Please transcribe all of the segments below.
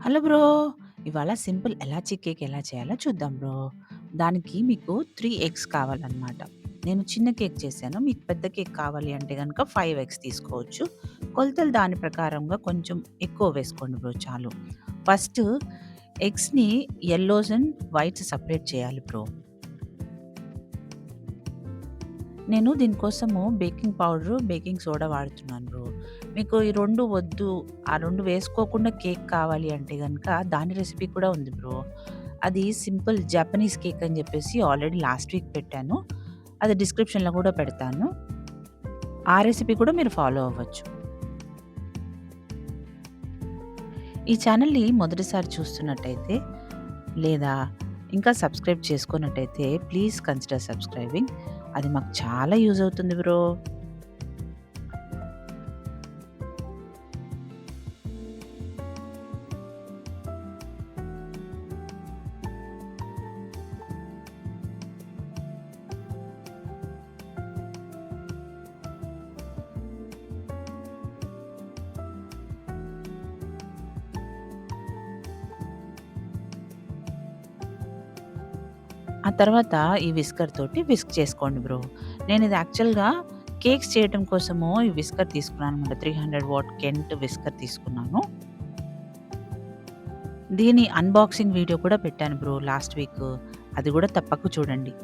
Hello bro. ఇవాళ simple elaichi cake ఎలా చేయాలో చూద్దాం బ్రో. దానికి మీకు 3 ఎగ్స్ కావాలనమాట. నేను చిన్న కేక్ చేశాను. మీకు పెద్ద కేక్ కావాలి అంటే గనక 5 ఎగ్స్ తీసుకోవచ్చు. కొలతలు దాని ప్రకారంగా కొంచెం ఎక్కువ వేసుకోండి బ్రో చాలు. ఫస్ట్ ఎగ్స్‌ని యెల్లోస్ అండ్ వైట్స్ సెపరేట్ చేయాలి బ్రో. నేను దీనికోసము బేకింగ్ పౌడరు, బేకింగ్ సోడా వాడుతున్నాను బ్రో. మీకు ఈ 2 వద్దు, ఆ 2 వేసుకోకుండా కేక్ కావాలి అంటే గనక దాని రెసిపీ కూడా ఉంది బ్రో. అది సింపుల్ జపనీస్ కేక్ అని జెప్పేసి ఆల్రెడీ లాస్ట్ వీక్ పెట్టాను. అది డిస్క్రిప్షన్‌లో కూడా పెడతాను. ఆ రెసిపీ కూడా మీరు ఫాలో అవ్వచ్చు. ఈ ఛానల్‌ని మొదటిసారి చూస్తున్నట్టయితే లేదా ఇంకా సబ్స్క్రైబ్ చేసుకోనట్టయితే ప్లీజ్ కన్సిడర్ సబ్స్క్రైబింగ్. అది మాకు చాలా యూజ్ అవుతుంది బ్రో. ఆ తర్వాత ఈ విస్కర్ తోటి విస్క్ చేసుకోండి బ్రో. నేనిది యాక్చువల్‌గా కేక్స్ చేయటం కోసము ఈ విస్కర్ తీసుకున్నాననమాట. 300 వాట్ కెంట్ విస్కర్ తీసుకున్నాను. దీని అన్బాక్సింగ్ వీడియో కూడా పెట్టాను బ్రో లాస్ట్ వీక్. అది గూడా తప్పక చూడండి.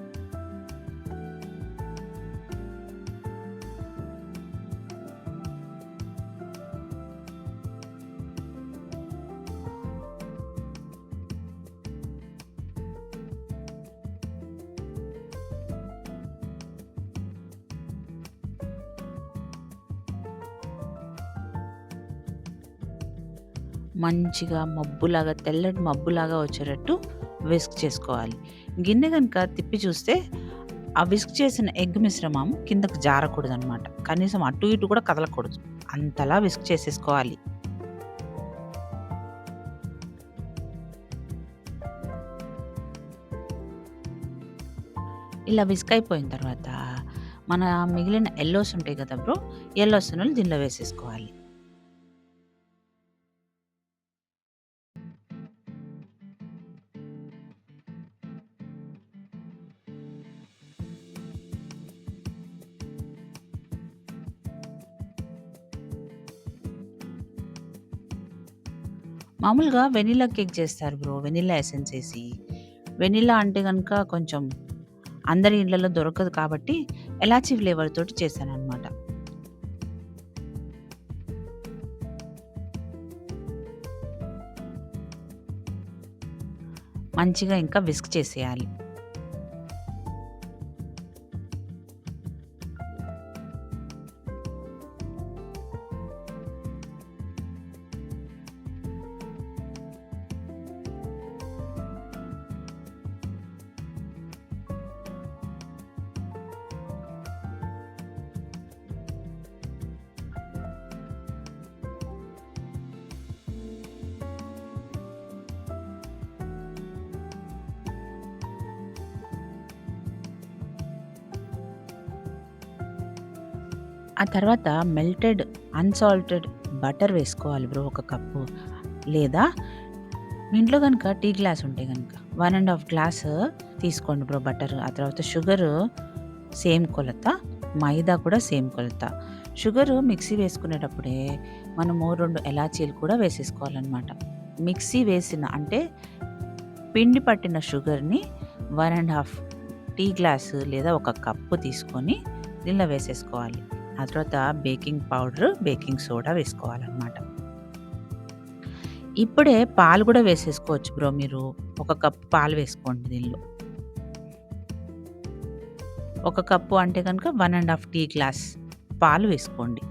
మంచిగా మబ్బులాగా తెల్లటి మబ్బులాగా వచ్చేటట్టు విస్క్ చేసుకోవాలి. గిన్నె గనుక తిప్పి చూస్తే ఆ విస్క్ చేసిన ఎగ్ మిశ్రమం కిందకి జారకూడదనమాట. కనీసం అటు ఇటు కూడా కదలకూడదు. అంతలా విస్క్ చేసేసుకోవాలి. ఇలా విస్క్ అయిపోయిన తర్వాత మన మిగిలిన యెల్లోస్ ఉంటాయి కదా బ్రో! యెల్లోస్‌ను దీనిలో వేసేసుకోవాలి. మామూలుగా వెనిల్లా కేక్ చేస్తారు బ్రో. వెనిల్లా ఎసెన్స్ ఏసి. వెనిల్లా అంటే గనక కొంచెం అందరి ఇళ్లలో దొరకదు కాబట్టి ఎలాచీ ఫ్లేవర్ తోటి చేశాననమాట. మంచిగా ఇంకా విస్క్ చేసేయాలి. ఆ తర్వాత మెల్టెడ్ అన్సాల్టెడ్ బటర్ వేసుకోవాలి బ్రో ఒక కప్పు. లేదా మీ ఇంట్లో గనుక టీ గ్లాస్ ఉంటే గనుక 1 ½ గ్లాస్ తీసుకోండి బ్రో బటర్. ఆ తర్వాత షుగరు సేమ్ కొలత, మైదా కూడా సేమ్ కొలత. షుగరు మిక్సీ వేసుకునేటప్పుడే మనము 2 ఎలాచీలు కూడా వేసేసుకోవాలనమాట. మిక్సీ వేసిన అంటే పిండి పట్టిన షుగర్‌ని 1 ½ టీ గ్లాసు లేదా ఒక కప్పు తీసుకొని దీనిలో వేసేసుకోవాలి. ఆ తర్వాత బేకింగ్ పౌడర్, బేకింగ్ సోడా వేసుకోవాలనమాట. ఇప్పుడే పాలు కూడా వేసేసుకోవచ్చు బ్రో మీరు. ఒక కప్పు పాలు వేసుకోండి దీనిలో. ఒక కప్పు అంటే గనుక 1 ½ టీ గ్లాస్ పాలు వేసుకోండి.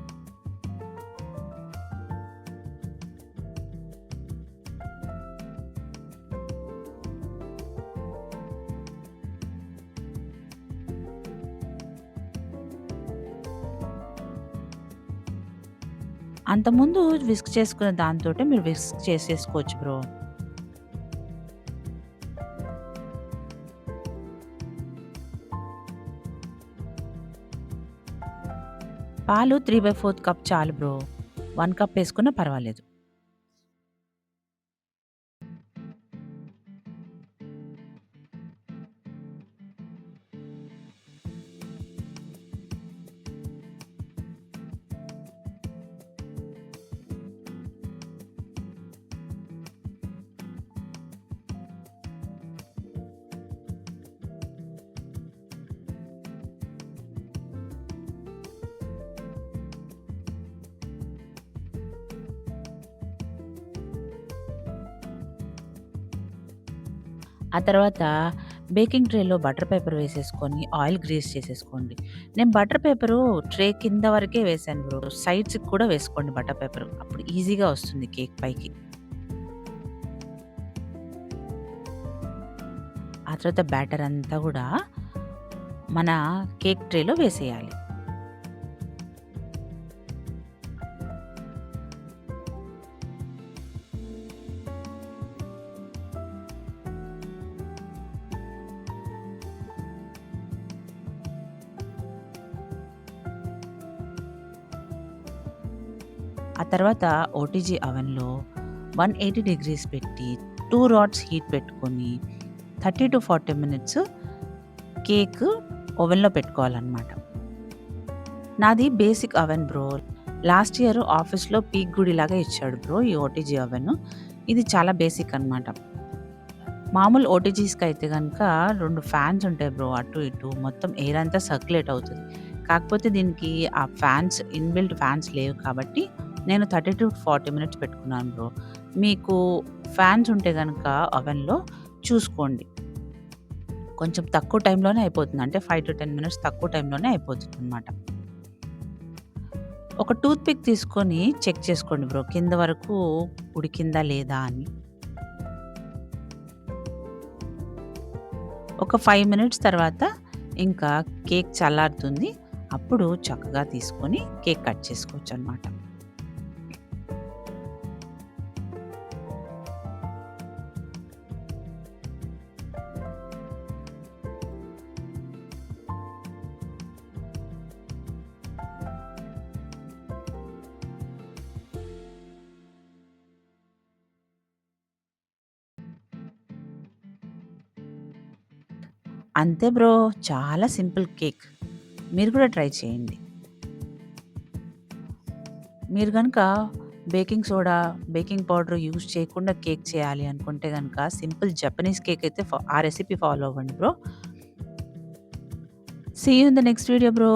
అంతకుముందు విస్క్ చేసుకున్న దాంతోటే మీరు విస్క్ చేసేసుకోవచ్చు బ్రో. పాలు 3/4 కప్ చాలు బ్రో. 1 కప్ ఏసుకున్నా పర్వాలేదు. ఆ తర్వాత బేకింగ్ ట్రేలో బటర్ పేపర్ వేసేసుకొని ఆయిల్ గ్రీస్ చేసేసుకోండి. నేను బటర్ పేపరు ట్రే కింద వరకే వేశాను బ్రో. సైడ్స్‌కి కూడా వేసుకోండి బటర్ పేపరు. అప్పుడు ఈజీగా వస్తుంది కేక్ పైకి. ఆ తర్వాత బ్యాటర్ అంతా గూడా మన కేక్ ట్రేలో వేసేయాలి. ఆ తర్వాత ఓటీజీ అవెన్‌లో 180 డిగ్రీస్ పెట్టి 2 రాడ్స్ హీట్ పెట్టుకొని 30-40 మినిట్స్ కేక్ ఓవెన్‌లో పెట్టుకోవాలనమాట. నాది basic oven bro. Last year ఆఫీస్‌లో పీక్ గుడిలాగా ఇచ్చాడు బ్రో ఈ ఓటీజీ అవెను. ఇది చాలా బేసిక్ అనమాట. మామూలు ఓటీజీస్‌కైతే గనక 2 ఫ్యాన్స్ ఉంటాయి బ్రో అటు ఇటు. మొత్తం ఎయిర్ అంతా సర్క్యులేట్ అవుతది. కాకపోతే దీనికి ఆ ఫ్యాన్స్ ఇన్‌బిల్ట్ ఫ్యాన్స్ లేవు కాబట్టి నేను 30-40 మినిట్స్ పెట్టుకున్నాను బ్రో. మీకు ఫ్యాన్స్ ఉంటే గనక అవెన్‌లో చూసుకోండి. కొంచెం తక్కువ టైంలోనే అయిపోతుంది. అంటే 5-10 మినిట్స్ తక్కువ టైంలోనే అయిపోతుందనమాట. ఒక టూత్ పిక్ తీసుకొని చెక్ చేసుకోండి బ్రో. కింద వరకు ఉడికిందా లేదా అని. ఒక 5 మినిట్స్ తర్వాత ఇంకా కేక్ చల్లారుతుంది. అప్పుడు చక్కగా తీసుకొని కేక్ కట్ చేసుకోవచ్చనమాట. అంతే బ్రో. చాలా సింపుల్ కేక్. మీరు కూడా ట్రై చేయండి. మీరు గనక baking soda, baking powder use చేయకుండా కేక్ చేయాలి అనుకుంటే గనక సింపుల్ జపనీస్ కేక్ అయితే ఆ రెసిపీ ఫాలో అవ్వండి bro. See you in the next video bro.